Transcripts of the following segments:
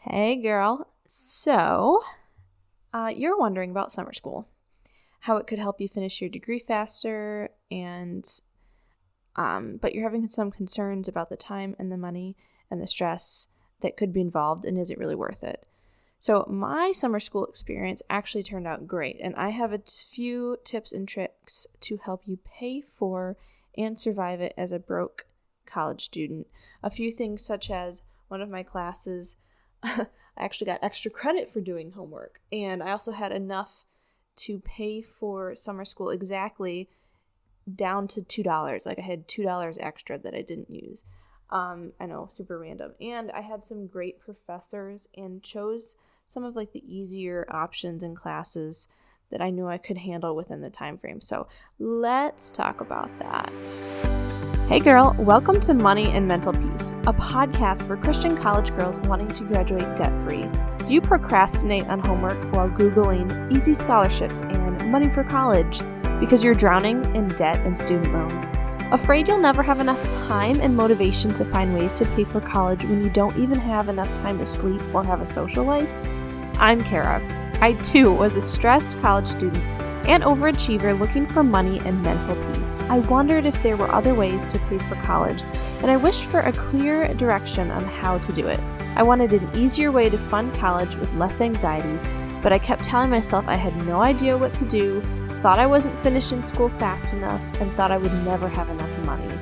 Hey girl, so you're wondering about summer school, how it could help you finish your degree faster, and but you're having some concerns about the time and the money and the stress that could be involved, and is it really worth it? So my summer school experience actually turned out great, and I have a few tips and tricks to help you pay for and survive it as a broke college student. A few things such as one of my classes I actually got extra credit for doing homework, and I also had enough to pay for summer school exactly down to $2. Like I had $2 extra that I didn't use. I know, super random. And I had some great professors and chose some of like the easier options in classes that I knew I could handle within the time frame. So let's talk about that. Hey girl, welcome to Money and Mental Peace, a podcast for Christian college girls wanting to graduate debt-free. Do you procrastinate on homework while Googling easy scholarships and money for college because you're drowning in debt and student loans? Afraid you'll never have enough time and motivation to find ways to pay for college when you don't even have enough time to sleep or have a social life? I'm Kara. I too was a stressed college student and overachiever looking for money and mental peace. I wondered if there were other ways to pay for college, and I wished for a clear direction on how to do it. I wanted an easier way to fund college with less anxiety, but I kept telling myself I had no idea what to do, thought I wasn't finishing school fast enough, and thought I would never have enough money.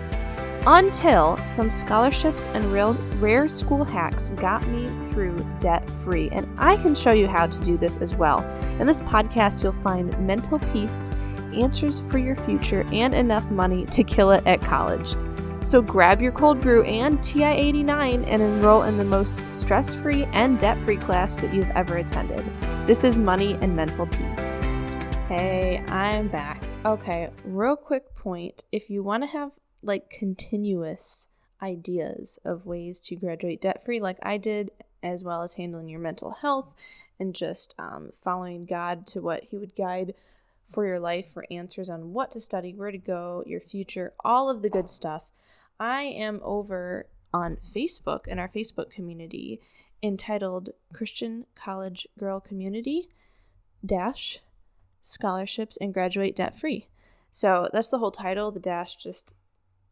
Until some scholarships and rare school hacks got me through debt-free, and I can show you how to do this as well. In this podcast, you'll find mental peace, answers for your future, and enough money to kill it at college. So grab your cold brew and TI-89 and enroll in the most stress-free and debt-free class that you've ever attended. This is Money and Mental Peace. Hey, I'm back. Okay, real quick point. If you want to have like continuous ideas of ways to graduate debt-free like I did, as well as handling your mental health and just following God to what he would guide for your life, for answers on what to study, where to go, your future, all of the good stuff. I am over on Facebook in our Facebook community entitled Christian College Girl Community Dash Scholarships and Graduate Debt-Free. So that's the whole title. The dash just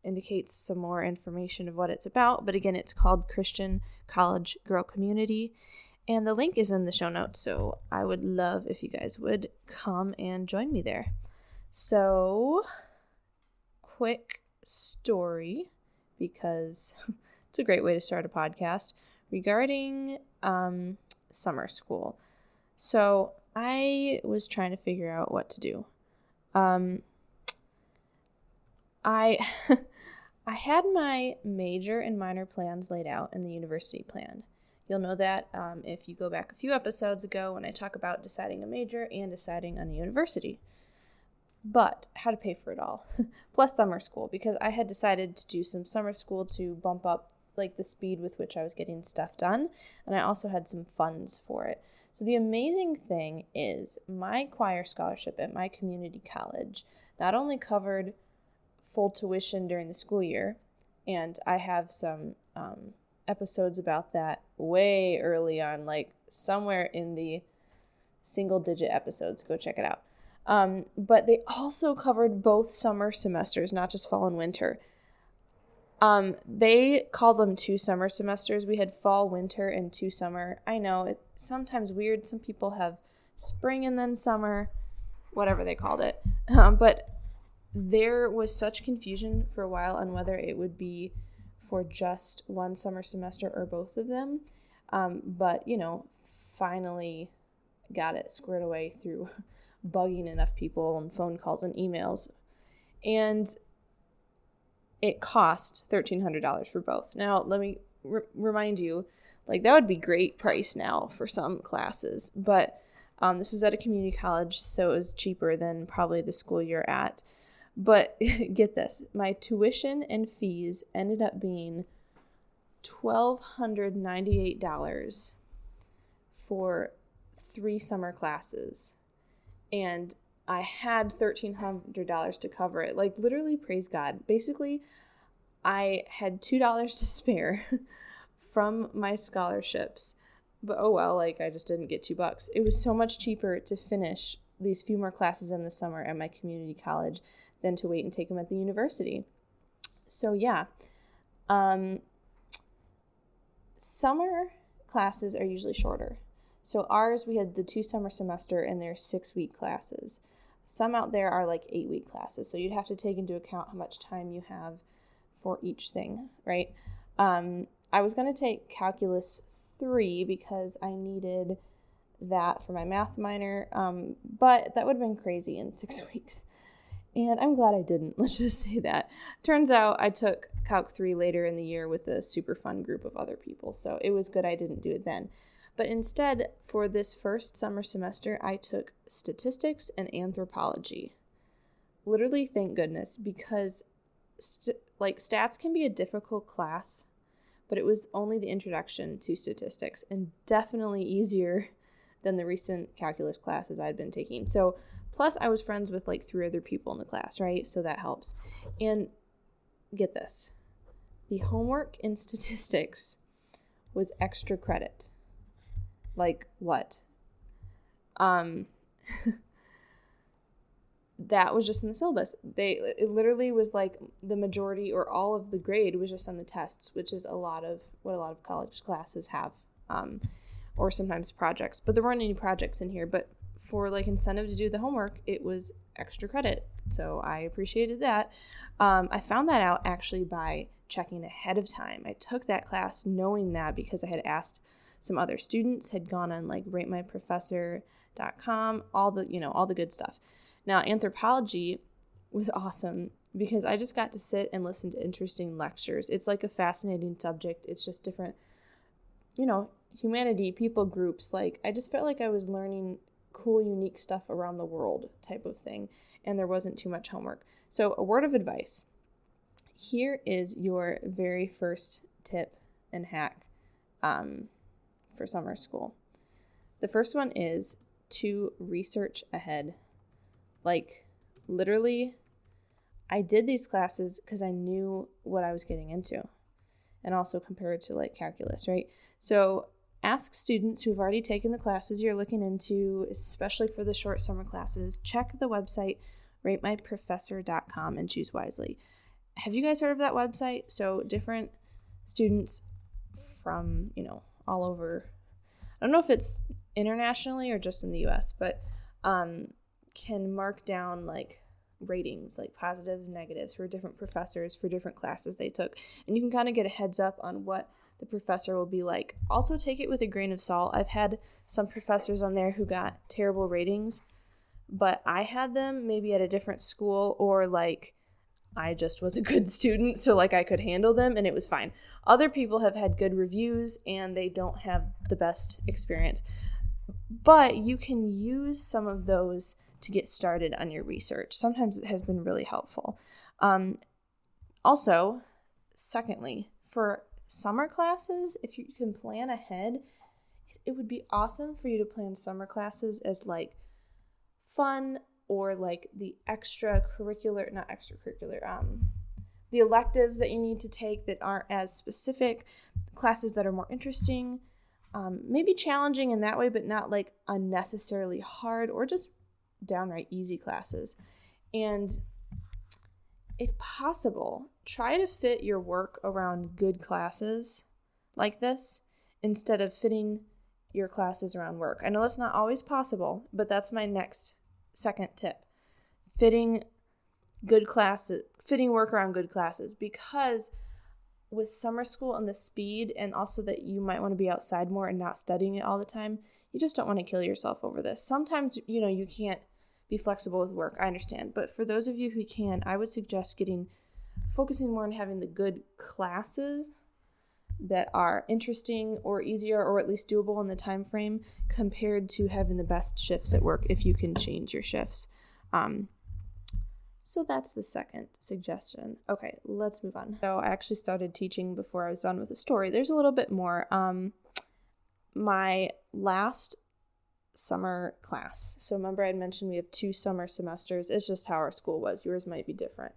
indicates some more information of what it's about, but again, it's called Christian College Girl Community, and the link is in the show notes, so I would love if you guys would come and join me there. So, quick story, because it's a great way to start a podcast, regarding summer school. So, I was trying to figure out what to do. I had my major and minor plans laid out in the university plan. You'll know that if you go back a few episodes ago when I talk about deciding a major and deciding on a university. But how to pay for it all, plus summer school, because I had decided to do some summer school to bump up like the speed with which I was getting stuff done, and I also had some funds for it. So the amazing thing is my choir scholarship at my community college not only covered full tuition during the school year, and I have some episodes about that way early on, like somewhere in the single digit episodes. Go check it out. But they also covered both summer semesters, not just fall and winter. They call them 2 summer semesters. We had fall, winter, and 2 summer. I know it's sometimes weird. Some people have spring and then summer, whatever they called it. But there was such confusion for a while on whether it would be for just one summer semester or both of them. But, finally got it squared away through bugging enough people and phone calls and emails. And it cost $1,300 for both. Now, let me remind you, like that would be great price now for some classes. But this is at a community college, so it was cheaper than probably the school you're at. But get this, my tuition and fees ended up being $1,298 for 3 summer classes. And I had $1,300 to cover it. Like, literally, praise God. Basically, I had $2 to spare from my scholarships But oh well, like I just didn't get $2. It was so much cheaper to finish these few more classes in the summer at my community college than to wait and take them at the university. So yeah, summer classes are usually shorter. So ours, we had the 2 summer semester and they're 6-week classes. Some out there are like 8-week classes. So you'd have to take into account how much time you have for each thing, right? I was going to take Calculus 3 because I needed that for my math minor, but that would have been crazy in 6 weeks. And I'm glad I didn't, let's just say that. Turns out I took Calc 3 later in the year with a super fun group of other people, so it was good I didn't do it then. But instead, for this first summer semester, I took statistics and anthropology. Literally, thank goodness, because stats can be a difficult class, but it was only the introduction to statistics and definitely easier than the recent calculus classes I'd been taking. So plus I was friends with like 3 other people in the class, right? So that helps. And get this, the homework in statistics was extra credit. Like what? That was just in the syllabus. It literally was like the majority or all of the grade was just on the tests, which is what a lot of college classes have, or sometimes projects. But there weren't any projects in here. But for like incentive to do the homework, it was extra credit. So I appreciated that. I found that out actually by checking ahead of time. I took that class knowing that because I had asked some other students, had gone on like ratemyprofessor.com, all the good stuff. Now, anthropology was awesome because I just got to sit and listen to interesting lectures. It's like a fascinating subject. It's just different, humanity, people groups. Like, I just felt like I was learning cool, unique stuff around the world type of thing, and there wasn't too much homework. So a word of advice. Here is your very first tip and hack for summer school. The first one is to research ahead. Like, literally, I did these classes because I knew what I was getting into, and also compared to like calculus, right? So ask students who've already taken the classes you're looking into, especially for the short summer classes. Check the website, ratemyprofessor.com, and choose wisely. Have you guys heard of that website? So different students from, all over. I don't know if it's internationally or just in the US, but can mark down like ratings, like positives, negatives for different professors for different classes they took. And you can kind of get a heads up on what the professor will be like. Also take it with a grain of salt. I've had some professors on there who got terrible ratings, but I had them maybe at a different school, or like I just was a good student, so like I could handle them and it was fine. Other people have had good reviews and they don't have the best experience. But you can use some of those to get started on your research. Sometimes it has been really helpful. Also, secondly, for summer classes, if you can plan ahead, it would be awesome for you to plan summer classes as like fun, or like the the electives that you need to take that aren't as specific, classes that are more interesting, maybe challenging in that way, but not like unnecessarily hard or just downright easy classes. And if possible, try to fit your work around good classes like this instead of fitting your classes around work. I know that's not always possible, but that's my second tip. Fitting work around good classes, because with summer school and the speed, and also that you might want to be outside more and not studying it all the time, you just don't want to kill yourself over this. Sometimes, you can't be flexible with work. I understand. But for those of you who can, I would suggest focusing more on having the good classes that are interesting or easier or at least doable in the time frame, compared to having the best shifts at work if you can change your shifts. So that's the second suggestion. Okay, let's move on. So I actually started teaching before I was done with the story. There's a little bit more. My last summer class. So remember I mentioned we have 2 summer semesters. It's just how our school was. Yours might be different.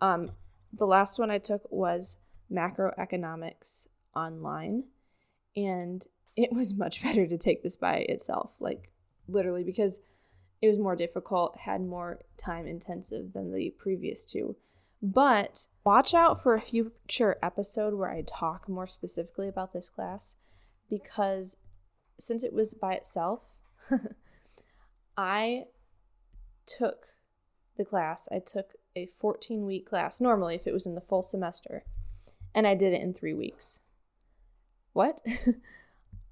The last one I took was macroeconomics online, and it was much better to take this by itself, like literally, because it was more difficult, had more time intensive than the previous two. But watch out for a future episode where I talk more specifically about this class, because since it was by itself, I took the class. I took a 14-week class, normally if it was in the full semester, and I did it in 3 weeks. What?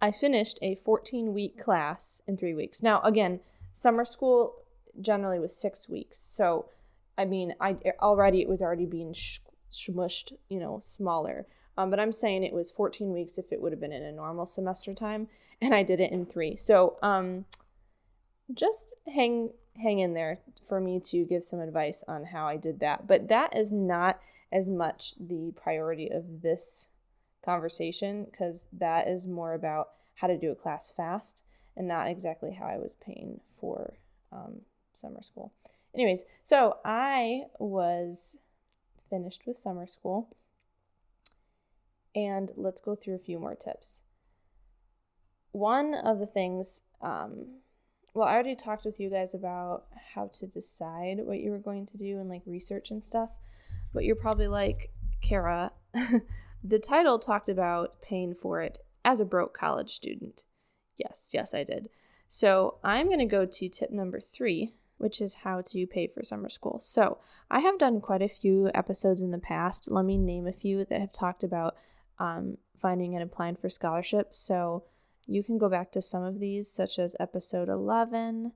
I finished a 14-week class in 3 weeks. Now, again, summer school generally was 6 weeks. So, I mean, it was already being smushed, smaller. But I'm saying it was 14 weeks if it would have been in a normal semester time, and I did it in 3. So, just hang in there for me to give some advice on how I did that. But that is not as much the priority of this conversation, because that is more about how to do a class fast and not exactly how I was paying for summer school. Anyways, so I was finished with summer school, and let's go through a few more tips. One of the things, I already talked with you guys about how to decide what you were going to do and like research and stuff, but you're probably like, Kara, the title talked about paying for it as a broke college student. Yes, I did. So I'm going to go to tip number 3, which is how to pay for summer school. So I have done quite a few episodes in the past. Let me name a few that have talked about finding and applying for scholarships. So you can go back to some of these, such as episode 11,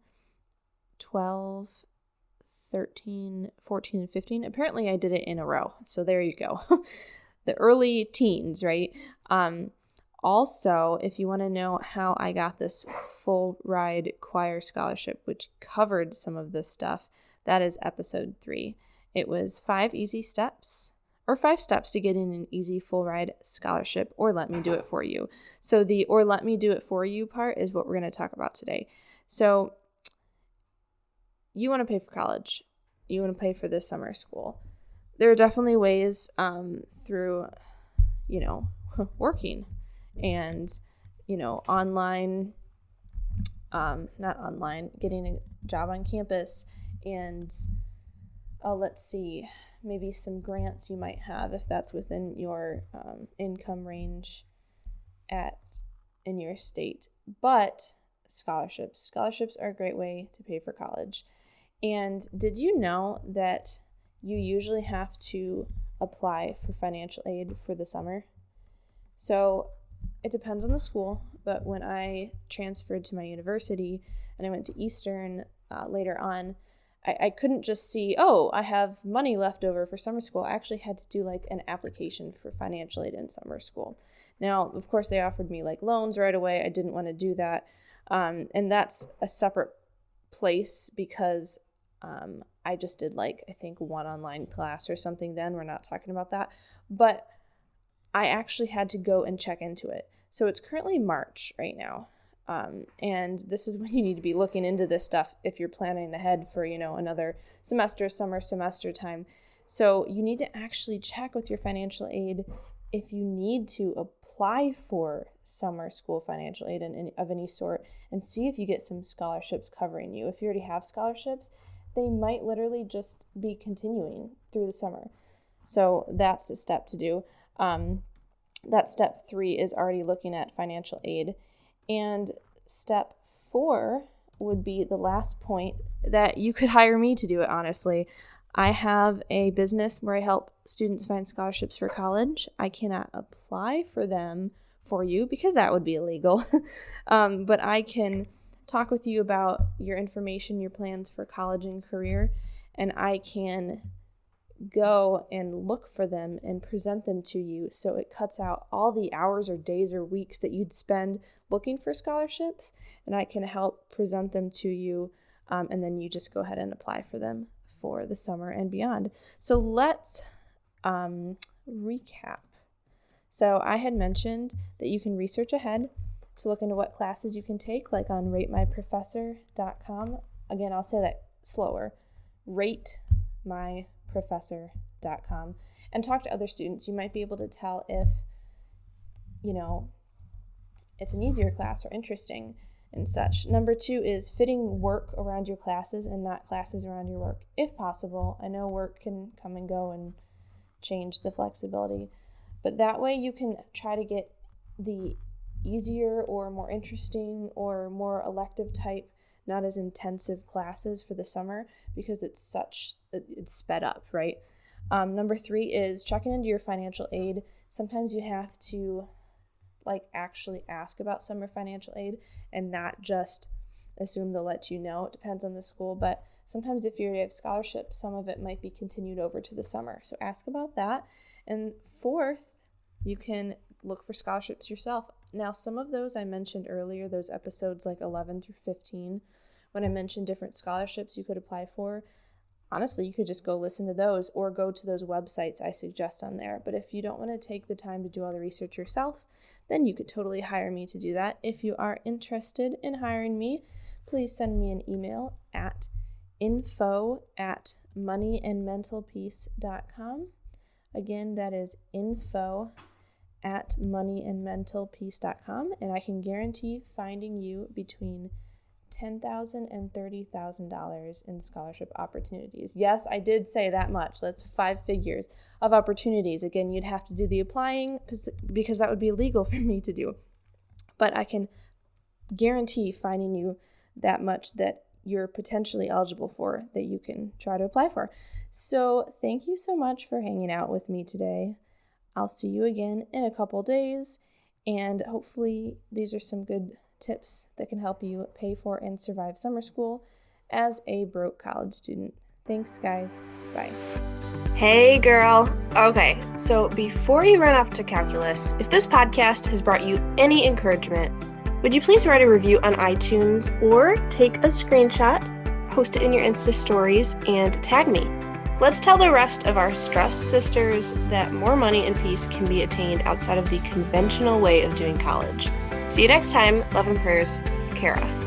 12, 13, 14, and 15. Apparently I did it in a row. So there you go. The early teens, right? Also, if you want to know how I got this full ride choir scholarship, which covered some of this stuff, that is episode 3. It was 5 steps to get in an easy full ride scholarship, or let me do it for you. So the or let me do it for you part is what we're going to talk about today. So you want to pay for college. You want to pay for this summer school. There are definitely ways through, working and, online, not online, getting a job on campus, and let's see, maybe some grants you might have if that's within your income range in your state. But scholarships are a great way to pay for college. And did you know that you usually have to apply for financial aid for the summer? So it depends on the school, but when I transferred to my university and I went to Eastern later on, I couldn't just see, I have money left over for summer school. I actually had to do like an application for financial aid in summer school. Now, of course, they offered me like loans right away. I didn't want to do that. And that's a separate place because I just did like, I think, one online class or something then. We're not talking about that. But I actually had to go and check into it. So it's currently March right now. And this is when you need to be looking into this stuff if you're planning ahead for, another semester, summer semester time. So you need to actually check with your financial aid if you need to apply for summer school financial aid of any sort, and see if you get some scholarships covering you. If you already have scholarships, they might literally just be continuing through the summer. So that's a step to do. That step 3 is already looking at financial aid. And step 4 would be the last point that you could hire me to do it, honestly. I have a business where I help students find scholarships for college. I cannot apply for them for you because that would be illegal. But I can talk with you about your information, your plans for college and career, and I can go and look for them and present them to you, so it cuts out all the hours or days or weeks that you'd spend looking for scholarships, and I can help present them to you, and then you just go ahead and apply for them for the summer and beyond. So let's recap. So I had mentioned that you can research ahead to look into what classes you can take, like on ratemyprofessor.com. Again, I'll say that slower. ratemyprofessor.com, and talk to other students. You might be able to tell if it's an easier class or interesting and such. Number 2 is fitting work around your classes and not classes around your work, if possible. I know work can come and go and change the flexibility, but that way you can try to get the easier or more interesting or more elective type, not as intensive classes for the summer, because it's sped up, right? Number 3 is checking into your financial aid. Sometimes you have to actually ask about summer financial aid and not just assume they'll let you know. It depends on the school, but sometimes if you have scholarships, some of it might be continued over to the summer. So ask about that. And 4th, you can look for scholarships yourself. Now, some of those I mentioned earlier, those episodes 11 through 15, when I mentioned different scholarships you could apply for, honestly, you could just go listen to those or go to those websites I suggest on there. But if you don't want to take the time to do all the research yourself, then you could totally hire me to do that. If you are interested in hiring me, please send me an email at info@moneyandmentalpeace.com. Again, that is info@moneyandmentalpeace.com, and I can guarantee finding you between $10,000 and $30,000 in scholarship opportunities. Yes, I did say that much. That's 5 figures of opportunities. Again, you'd have to do the applying because that would be illegal for me to do. But I can guarantee finding you that much that you're potentially eligible for, that you can try to apply for. So thank you so much for hanging out with me today. I'll see you again in a couple days, and hopefully these are some good tips that can help you pay for and survive summer school as a broke college student. Thanks, guys. Bye. Hey, girl. Okay, so before you run off to calculus, if this podcast has brought you any encouragement, would you please write a review on iTunes or take a screenshot, post it in your Insta stories, and tag me. Let's tell the rest of our stressed sisters that more money and peace can be attained outside of the conventional way of doing college. See you next time. Love and prayers, Kara.